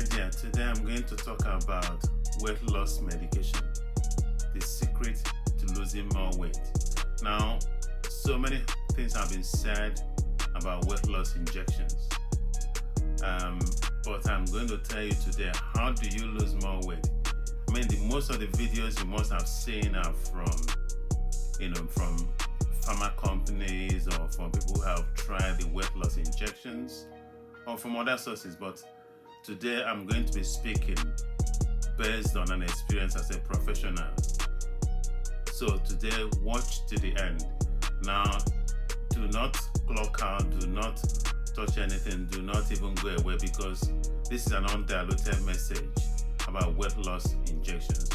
Alright, today I'm going to talk about weight loss medication, the secret to losing more weight. Now, so many things have been said about weight loss injections, but I'm going to tell you today, how do you lose more weight? I mean, most of the videos you must have seen are from pharma companies or from people who have tried the weight loss injections or from other sources, but today I'm going to be speaking based on an experience as a professional. So today, watch to the end. Now, do not clock out, do not touch anything, do not even go away, because this is an undiluted message about weight loss injections.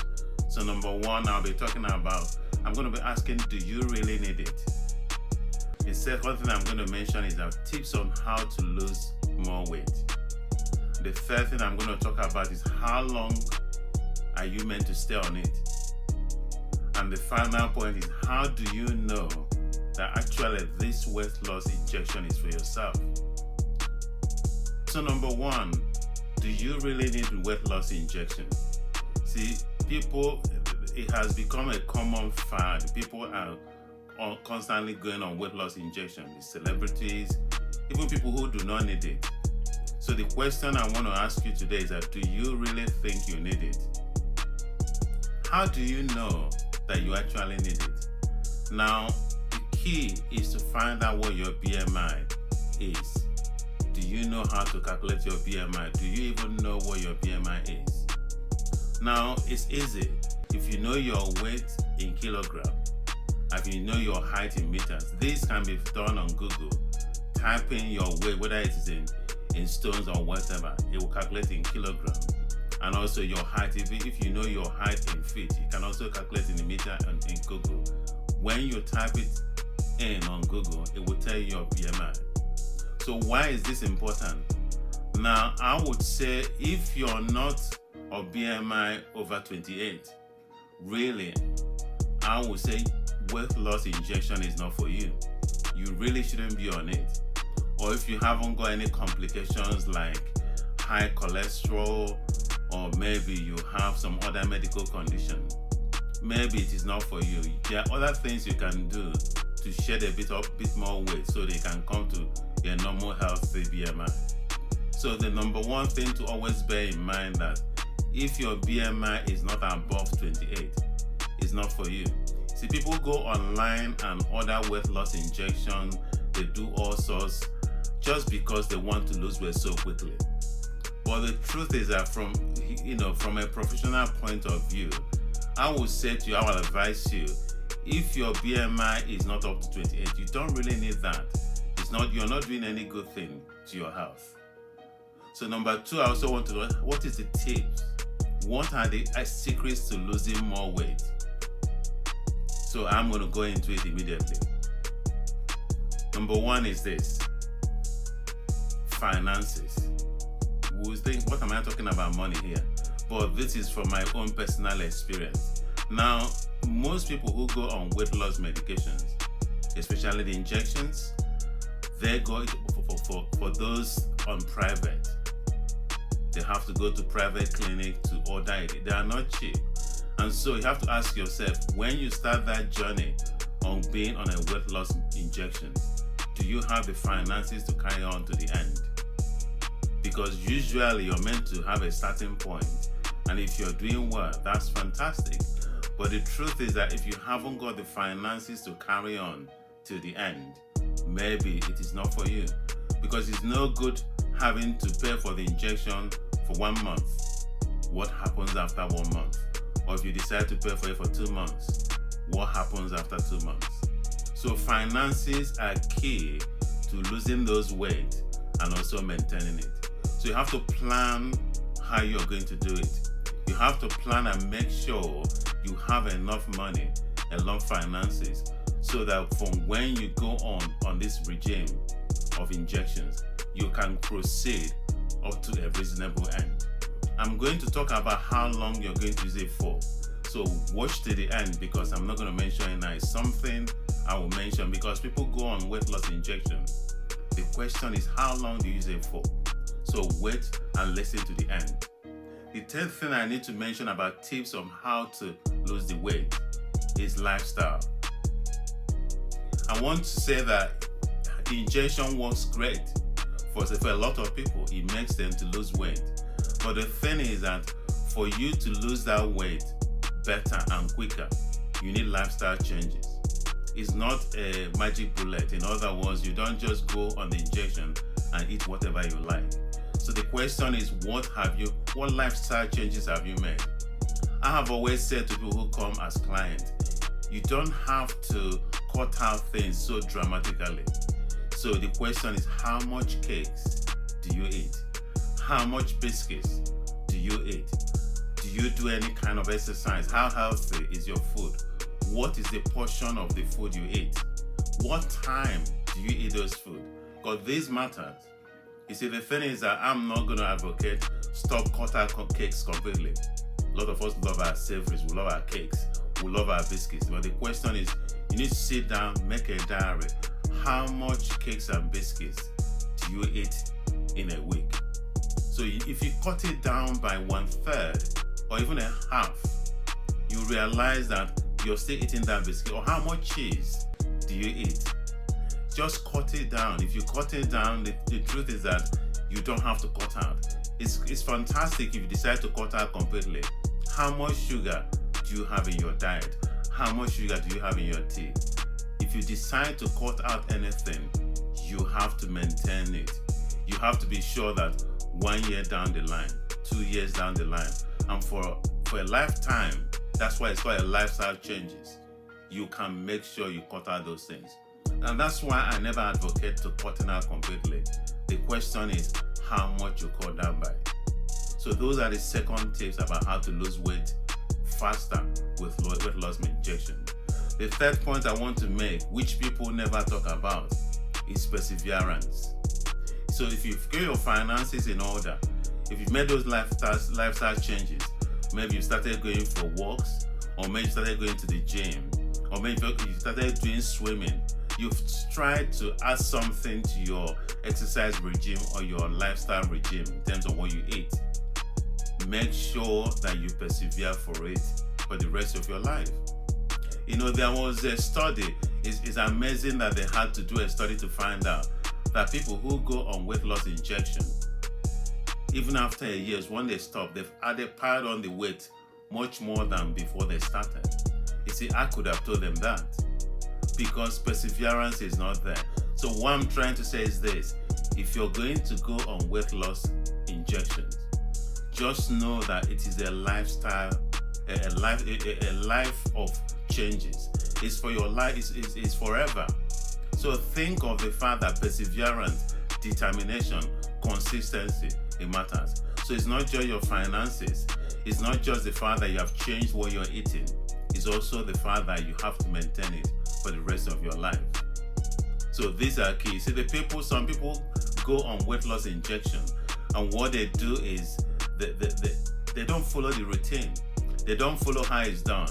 So number one, I'm going to be asking, do you really need it? The second thing I'm going to mention is tips on how to lose more weight. The third thing I'm going to talk about is how long are you meant to stay on it? And the final point is, how do you know that actually this weight loss injection is for yourself? So number one, do you really need a weight loss injection? See, it has become a common fad. People are constantly going on weight loss injection. The celebrities, even people who do not need it. So the question I want to ask you today is that, do you really think you need it? How do you know that you actually need it? Now, the key is to find out what your BMI is. Do you know how to calculate your BMI? Do you even know what your BMI is? Now, it's easy. If you know your weight in kilograms, if you know your height in meters, this can be done on Google. Type in your weight, whether it is in stones or whatever, it will calculate in kilograms. And also your height, if you know your height in feet, you can also calculate in meter and in Google. When you type it in on Google, it will tell you your BMI. So why is this important? Now, I would say if you're not of BMI over 28, really, I would say weight loss injection is not for you. You really shouldn't be on it. Or if you haven't got any complications like high cholesterol, or maybe you have some other medical condition, maybe it is not for you. There are other things you can do to shed a bit more weight so they can come to your normal healthy BMI. So the number one thing to always bear in mind that if your BMI is not above 28, it's not for you. See, people go online and order weight loss injection. They do all sorts just because they want to lose weight so quickly. But the truth is that from a professional point of view, I would advise you, if your BMI is not up to 28, you don't really need that. You're not doing any good thing to your health. So number two, I also want to know, what is the tips? What are the secrets to losing more weight? So I'm going to go into it immediately. Number one is this: finances. We think, what am I talking about money here? But this is from my own personal experience. Now, most people who go on weight loss medications, especially the injections, they go for those on private. They have to go to private clinic to order it. They are not cheap. And so you have to ask yourself, when you start that journey on being on a weight loss injection, do you have the finances to carry on to the end? Because usually you're meant to have a starting point. And if you're doing well, that's fantastic. But the truth is that if you haven't got the finances to carry on to the end, maybe it is not for you. Because it's no good having to pay for the injection for 1 month. What happens after 1 month? Or if you decide to pay for it for 2 months, what happens after 2 months? So finances are key to losing those weight and also maintaining it. So you have to plan how you're going to do it. You have to plan and make sure you have enough money, enough finances, so that from when you go on this regime of injections, you can proceed up to a reasonable end. I'm going to talk about how long you're going to use it for. So watch to the end, because I'm not going to mention it now. It's something I will mention because people go on weight loss injection. The question is, how long do you use it for? So wait and listen to the end. The third thing I need to mention about tips on how to lose the weight is lifestyle. I want to say that injection works great for a lot of people. It makes them to lose weight. But the thing is that for you to lose that weight better and quicker, you need lifestyle changes. It's not a magic bullet. In other words, you don't just go on the injection and eat whatever you like. So the question is, what lifestyle changes have you made? I have always said to people who come as clients, you don't have to cut out things so dramatically. So the question is, how much cakes do you eat? How much biscuits do you eat? Do you do any kind of exercise? How healthy is your food? What is the portion of the food you eat? What time do you eat those food? Because this matters. You see, the thing is that I'm not going to advocate stop cut out cakes completely. A lot of us love our savories, we love our cakes, we love our biscuits. But the question is, you need to sit down, make a diary. How much cakes and biscuits do you eat in a week? So if you cut it down by 1/3 or even a half, you realize that you're still eating that biscuit. Or how much cheese do you eat? Just cut it down. If you cut it down, the truth is that you don't have to cut out. It's fantastic if you decide to cut out completely. How much sugar do you have in your diet? How much sugar do you have in your tea? If you decide to cut out anything, you have to maintain it. You have to be sure that 1 year down the line, 2 years down the line, and for a lifetime, that's why it's called a lifestyle changes. You can make sure you cut out those things. And that's why I never advocate to cutting out completely. The question is how much you cut down by. So those are the second tips about how to lose weight faster with weight loss injection. The third point I want to make, which people never talk about, is perseverance. So if you've got your finances in order, if you've made those lifestyle changes, maybe you started going for walks, or maybe you started going to the gym, or maybe you started doing swimming, you've tried to add something to your exercise regime or your lifestyle regime in terms of what you eat. Make sure that you persevere for it for the rest of your life. You know, there was a study, it's amazing that they had to do a study to find out that people who go on weight loss injection, even after a year, when they stop, they've piled on the weight much more than before they started. You see, I could have told them that, because perseverance is not there. So what I'm trying to say is this: if you're going to go on weight loss injections, just know that it is a lifestyle, a life of changes. It's for your life, it's forever. So think of the fact that perseverance, determination, consistency, it matters. So it's not just your finances, it's not just the fact that you have changed what you're eating, it's also the fact that you have to maintain it for the rest of your life. So these are key. See, some people go on weight loss injection, and what they do is they don't follow the routine. They don't follow how it's done.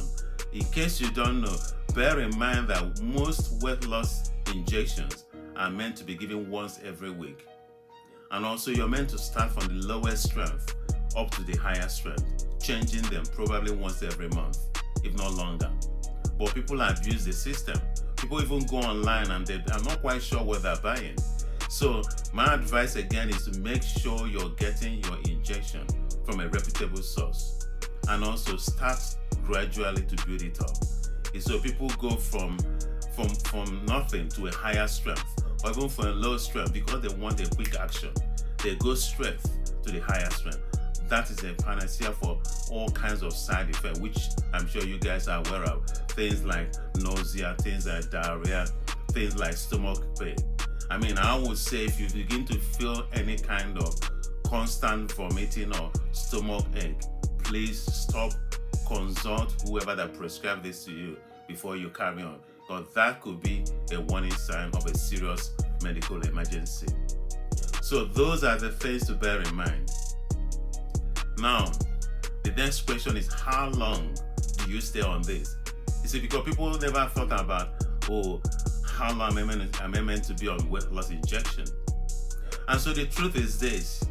In case you don't know, bear in mind that most weight loss injections are meant to be given once every week. And also you're meant to start from the lowest strength up to the higher strength, changing them probably once every month, if not longer. But people abuse the system. People even go online and I'm not quite sure what they're buying. So my advice again is to make sure you're getting your injection from a reputable source, and also start gradually to build it up. So people go from nothing to a higher strength, or even from a low strength, because they want a quick action. They go straight to the higher strength. That is a panacea for all kinds of side effects, which I'm sure you guys are aware of. Things like nausea, things like diarrhea, things like stomach pain. I mean, I would say if you begin to feel any kind of constant vomiting or stomach ache, please stop, consult whoever that prescribed this to you before you carry on, because that could be a warning sign of a serious medical emergency. So those are the things to bear in mind. Now, the next question is, how long do you stay on this? You see, because people never thought about, how long am I meant to be on weight loss injection? And so the truth is this: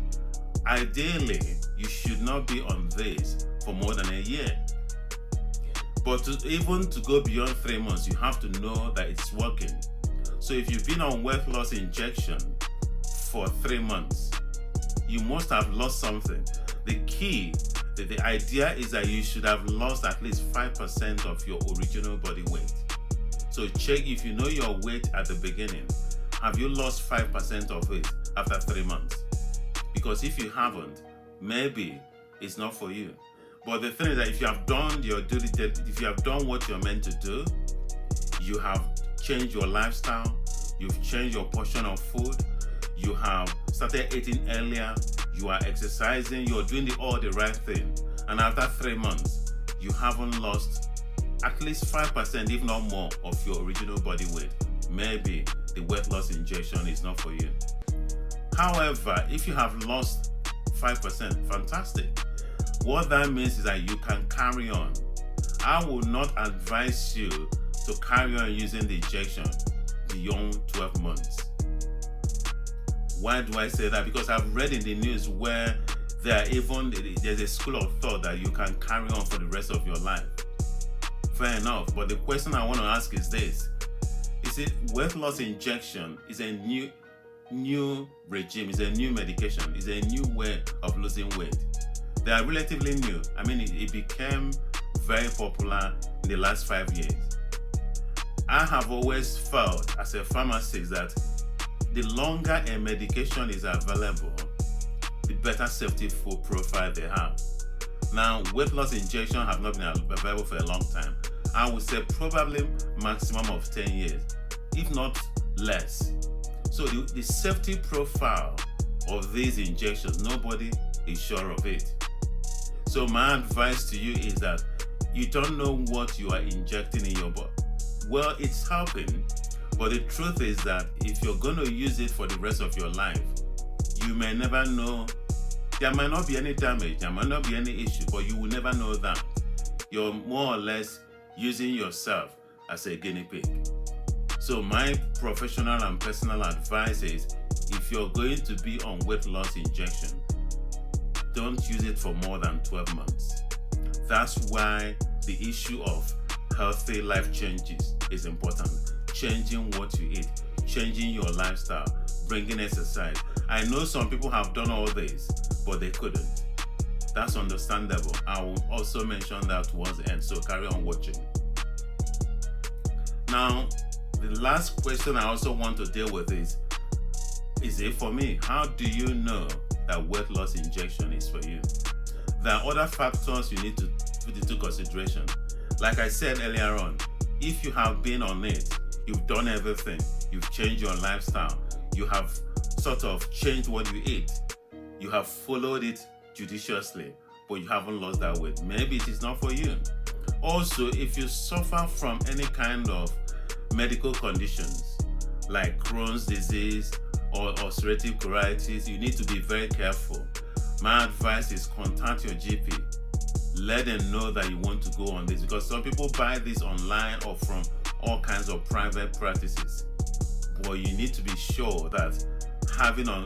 ideally, you should not be on this for more than a year. But even to go beyond 3 months, you have to know that it's working. So if you've been on weight loss injection for 3 months, you must have lost something. The key, the idea is that you should have lost at least 5% of your original body weight. So check if you know your weight at the beginning. Have you lost 5% of it after 3 months? Because if you haven't, maybe it's not for you. But the thing is that if you have done your duty, if you have done what you're meant to do, you have changed your lifestyle, you've changed your portion of food, you have started eating earlier, you are exercising, you're doing all the right thing, and after 3 months, you haven't lost at least 5%, if not more, of your original body weight, maybe the weight loss injection is not for you. However, if you have lost 5%, fantastic. What that means is that you can carry on. I will not advise you to carry on using the injection beyond 12 months. Why do I say that? Because I've read in the news where there's a school of thought that you can carry on for the rest of your life. Fair enough, but the question I want to ask is this. Is it weight loss injection is a new regime, is a new medication, is a new way of losing weight? They are relatively new. I mean, it became very popular in the last 5 years. I have always felt as a pharmacist that the longer a medication is available, the better safety profile they have. Now, weight loss injection have not been available for a long time. I would say probably maximum of 10 years, if not less. So the safety profile of these injections, nobody is sure of it. So my advice to you is that you don't know what you are injecting in your body. Well, it's helping, but the truth is that if you're going to use it for the rest of your life, you may never know. There might not be any damage, there might not be any issue, but you will never know that. You're more or less using yourself as a guinea pig. So my professional and personal advice is, if you're going to be on weight loss injection, don't use it for more than 12 months. That's why the issue of healthy life changes is important. Changing what you eat, changing your lifestyle, bringing exercise. I know some people have done all this, but they couldn't. That's understandable. I will also mention that towards the end, so carry on watching. Now, the last question I also want to deal with is it for me? How do you know that weight loss injection is for you? There are other factors you need to put into consideration. Like I said earlier on, if you have been on it, you've done everything, you've changed your lifestyle, you have sort of changed what you eat, you have followed it judiciously, but you haven't lost that weight, maybe it is not for you. Also, if you suffer from any kind of medical conditions like Crohn's disease or ulcerative colitis, you need to be very careful. My advice is contact your GP. Let them know that you want to go on this, because some people buy this online or from all kinds of private practices. But you need to be sure that having a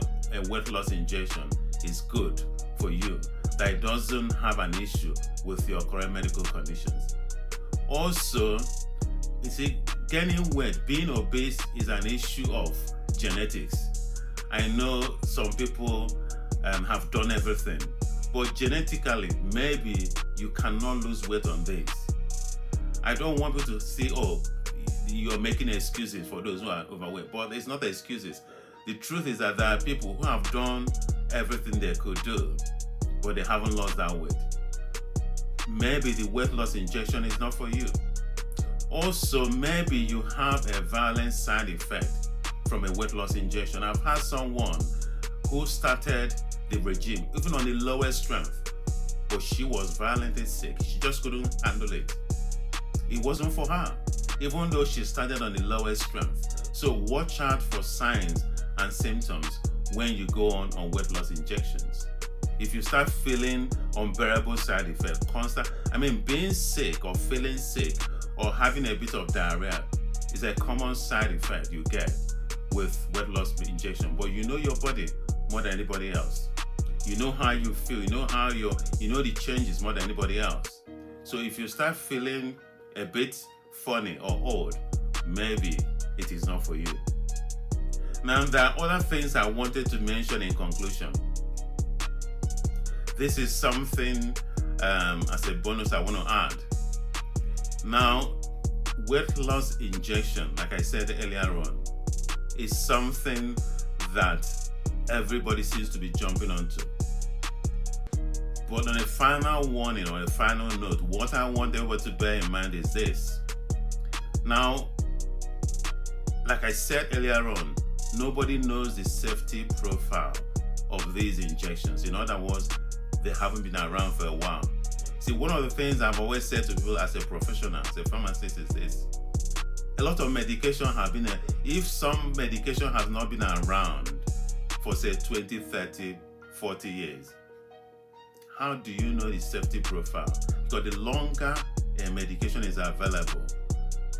weight loss injection is good for you, that it doesn't have an issue with your current medical conditions. Also, you see, gaining weight, being obese is an issue of genetics. I know some people have done everything, but genetically, maybe you cannot lose weight on this. I don't want people to say, oh, you're making excuses for those who are overweight, but it's not excuses. The truth is that there are people who have done everything they could do, but they haven't lost that weight. Maybe the weight loss injection is not for you. Also, maybe you have a violent side effect from a weight loss injection. I've had someone who started the regime, even on the lowest strength, but she was violently sick. She just couldn't handle it. It wasn't for her, even though she started on the lowest strength. So watch out for signs and symptoms when you go on weight loss injections. If you start feeling unbearable side effects, being sick or feeling sick or having a bit of diarrhea is a common side effect you get with weight loss injection. But you know your body more than anybody else. You know how you feel. You know how the changes more than anybody else. So if you start feeling a bit funny or odd, maybe it is not for you. Now, there are other things I wanted to mention in conclusion. This is something as a bonus I want to add. Now, weight loss injection, like I said earlier on, is something that everybody seems to be jumping onto. But on a final warning or a final note, what I want everyone to bear in mind is this. Now, like I said earlier on, nobody knows the safety profile of these injections. In other words, they haven't been around for a while. See, one of the things I've always said to people as a professional, as a pharmacist, is this. A lot of medication have been, if some medication has not been around for say 20, 30, 40 years, how do you know the safety profile? Because the longer a medication is available,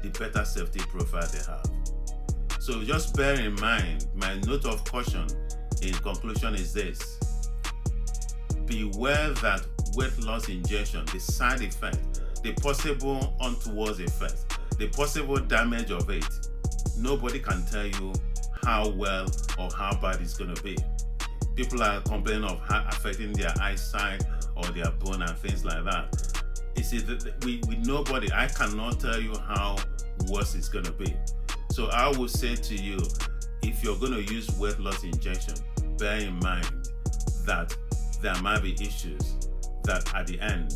the better safety profile they have. So just bear in mind, my note of caution in conclusion is this. Beware that weight loss injection, the side effect, the possible untoward effect, the possible damage of it, nobody can tell you how well or how bad it's going to be. People are complaining of affecting their eyesight or their bone and things like that. You see, nobody, I cannot tell you how worse it's going to be. So I would say to you, if you're going to use weight loss injection, bear in mind that there might be issues that at the end,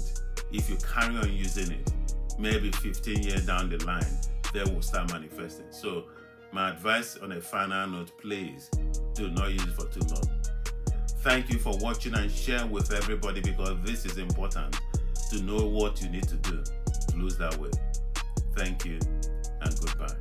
if you carry on using it, maybe 15 years down the line, they will start manifesting. So my advice on a final note, please do not use it for too long. Thank you for watching and share with everybody, because this is important to know what you need to do to lose that weight. Thank you and goodbye.